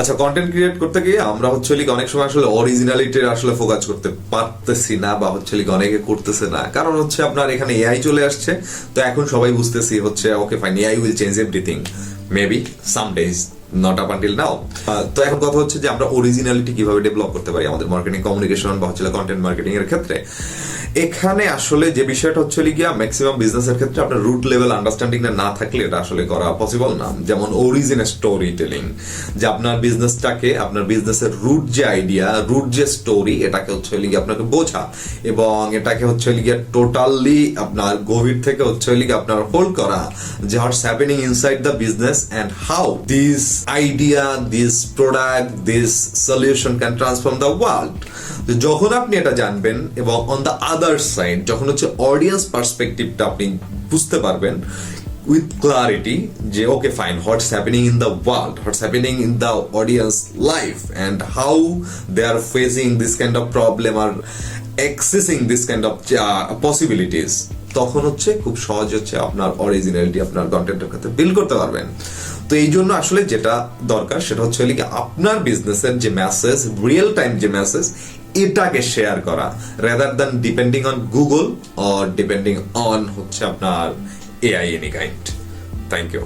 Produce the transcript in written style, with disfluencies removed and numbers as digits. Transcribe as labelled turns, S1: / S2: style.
S1: আচ্ছা, content create করতে গিয়ে আমরা অনেক সময় আসলে অরিজিনালিটির আসলে ফোকাস করতে পারতেছি না, বা অনেকে করতেছে না, কারণ আপনার এখানে এআই চলে আসছে। তো এখন সবাই বুঝতেছি okay fine, AI will change everything, maybe some days, not up until now. তো এখন কথা হচ্ছে যে আমরা অরিজিনালিটি কিভাবে ডেভেলপ করতে পারি আমাদের মার্কেটিং কমিউনিকেশন বা কন্টেন্ট মার্কেটিং এর ক্ষেত্রে। এখানে আসলে যে বিষয়টা গিয়া ম্যাক্সিমাম বিজনেসের ক্ষেত্রে আপনার রুট লেভেল আন্ডারস্ট্যান্ডিং না থাকলে এটা আসলে করা পসিবল না। যেমন অরিজিনাল স্টোরি টেলিং, যে আপনার বিজনেসটাকে, আপনার বিজনেসের রুট যে আইডিয়া, রুট যে স্টোরি, এটাকে গিয়ে আপনাকে বোঝা, এবং এটাকে গিয়ে টোটালি আপনার গভীর থেকে গিয়ে আপনার হোল্ড করা, যে what's happening inside the business and how this idea, this product, this solution can transform the world. যখন আপনি এটা জানবেন, এবং অন দ্য আদার সাইড যখন অডিয়েন্স পার্সপেক্টিভটা আপনি বুঝতে পারবেন উইথ ক্লারিটি, যে okay fine, what's happening in the world, what's happening in the audience life, and how they are facing this kind of problem or accessing this kind of possibilities, তখন খুব সহজ আপনার originality আপনার কন্টেন্টের ক্ষেত্রে build করতে পারবেন। তো এই জন্য আসলে যেটা দরকার সেটা কি আপনার বিজনেসের যে মেসেজ, রিয়েল টাইম যে মেসেজ, এটাকে শেয়ার করা, rather than depending on Google or depending on আপনার AI any kind. Thank you.